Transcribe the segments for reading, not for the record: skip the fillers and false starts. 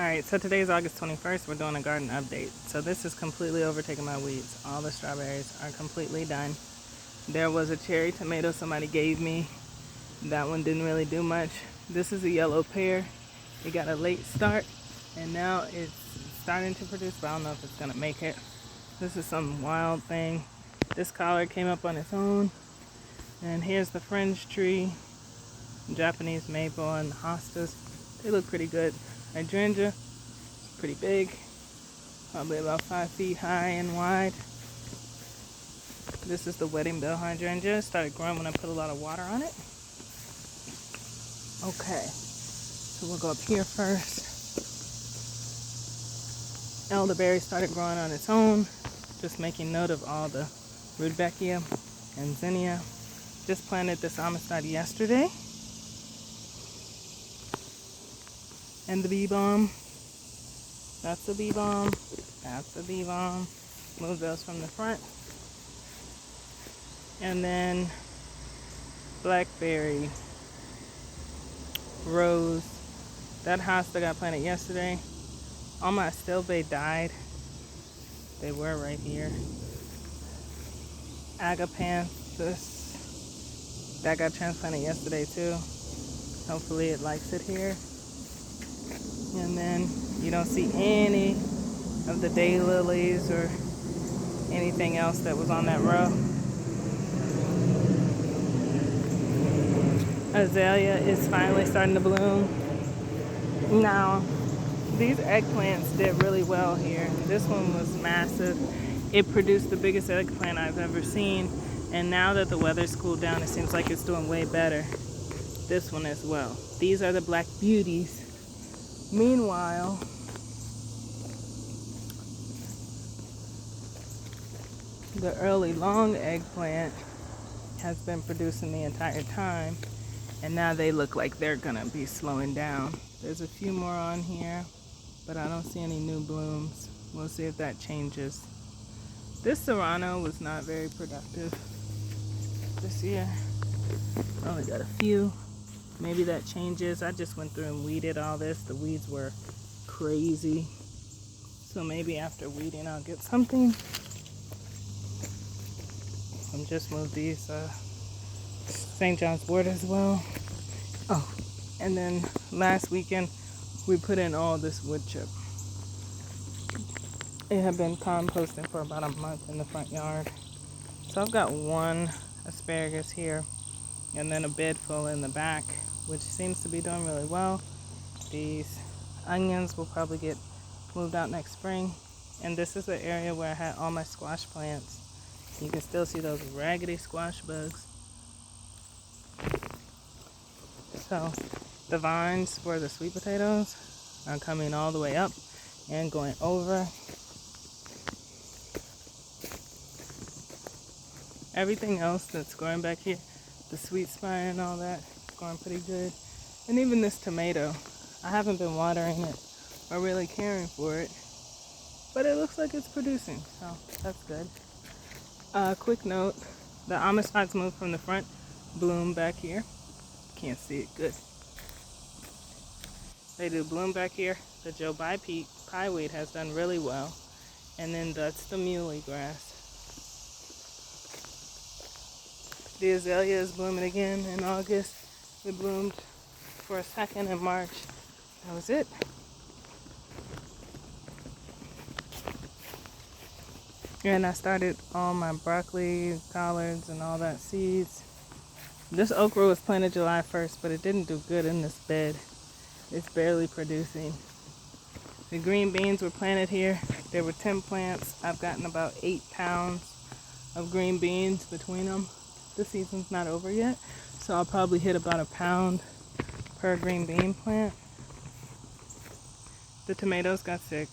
Alright, so today is August 21st. We're doing a garden update. So this is completely overtaking my weeds. All the strawberries are completely done. There was a cherry tomato somebody gave me. That one didn't really do much. This is a yellow pear. It got a late start and now it's starting to produce, but I don't know if it's going to make it. This is some wild thing. This collard came up on its own. And here's the fringe tree, Japanese maple, and the hostas. They look pretty good. Hydrangea is pretty big, probably about 5 feet high and wide. This is the wedding bell hydrangea. It started growing when I put a lot of water on it. Okay, so we'll go up here first. Elderberry started growing on its own. Just making note of all the rudbeckia and zinnia. Just planted this amistad yesterday. And the bee balm. That's the bee balm. That's the bee balm. Move those from the front. And then blackberry, rose. That hosta got planted yesterday. All my stilbe died. They were right here. Agapanthus. That got transplanted yesterday too. Hopefully it likes it here. And then you don't see any of the daylilies or anything else that was on that row. Azalea is finally starting to bloom. Now, these eggplants did really well here. This one was massive. It produced the biggest eggplant I've ever seen. And now that the weather's cooled down, it seems like it's doing way better. This one as well. These are the black beauties. Meanwhile, the early long eggplant has been producing the entire time, and now they look like they're gonna be slowing down. There's a few more on here, but I don't see any new blooms. We'll see if that changes. This serrano was not very productive this year. Only got a few. Maybe that changes. I just went through and weeded all this. The weeds were crazy. So maybe after weeding I'll get something. And just move these St. John's wort as well. Oh, and then last weekend we put in all this wood chip. It had been composting for about a month in the front yard. So I've got one asparagus here and then a bed full in the back, which seems to be doing really well. These onions will probably get moved out next spring. And this is the area where I had all my squash plants. You can still see those raggedy squash bugs. So the vines for the sweet potatoes are coming all the way up and going over. Everything else that's growing back here, the sweet spire and all that, going pretty good. And even this tomato, I haven't been watering it or really caring for it, but it looks like it's producing, so that's good. Quick note, the amistads moved from the front bloom back here. Can't see it good. They do bloom back here. The Jobai pieweed has done really well. And then that's the muley grass. The azalea is blooming again in August. It bloomed for a second in March. That was it. And I started all my broccoli, collards, and all that seeds. This okra was planted July 1st, but it didn't do good in this bed. It's barely producing. The green beans were planted here. There were 10 plants. I've gotten about 8 pounds of green beans between them. The season's not over yet, so I'll probably hit about 1 pound per green bean plant. The tomatoes got sick.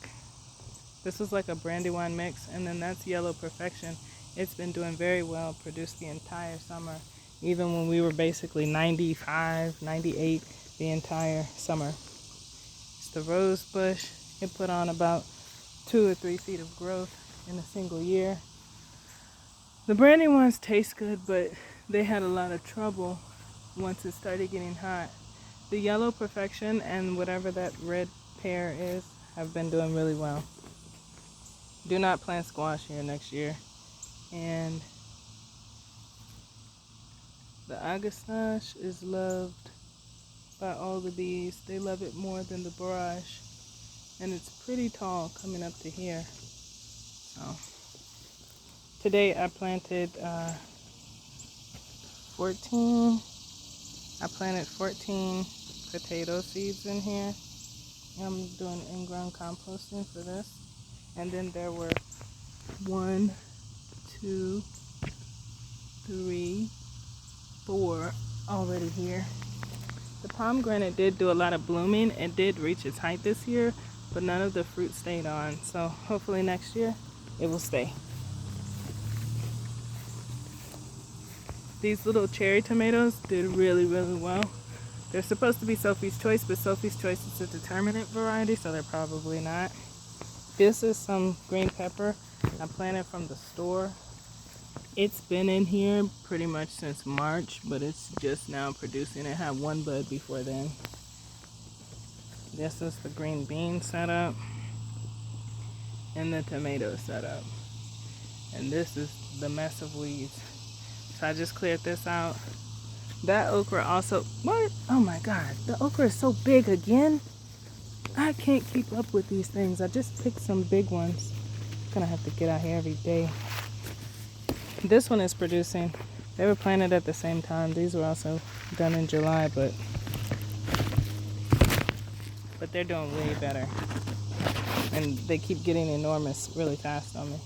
This was like a brandywine mix, and then that's Yellow Perfection. It's been doing very well, produced the entire summer, even when we were basically 95, 98 the entire summer. It's the rose bush. It put on about 2 or 3 feet of growth in a single year. The brandywines taste good, but they had a lot of trouble once it started getting hot. The Yellow Perfection and whatever that red pear is, have been doing really well. Do not plant squash here next year. And the agastache is loved by all the bees. They love it more than the borage. And it's pretty tall coming up to here. So today I planted 14 potato seeds in here. I'm doing in-ground composting for this. And then there were 1, 2, 3, 4 already here. The pomegranate did do a lot of blooming. It did reach its height this year, but none of the fruit stayed on. So hopefully next year it will stay. These little cherry tomatoes did really, really well. They're supposed to be Sophie's Choice, but Sophie's Choice is a determinate variety, so they're probably not. This is some green pepper I planted from the store. It's been in here pretty much since March, but it's just now producing. It had one bud before then. This is the green bean setup and the tomato setup. And this is the mess of weeds. So I just cleared this out. That okra also, what? Oh my God, the okra is so big again. I can't keep up with these things. I just picked some big ones. I'm gonna have to get out here every day. This one is producing. They were planted at the same time. These were also done in July, but they're doing way better. And they keep getting enormous really fast on me.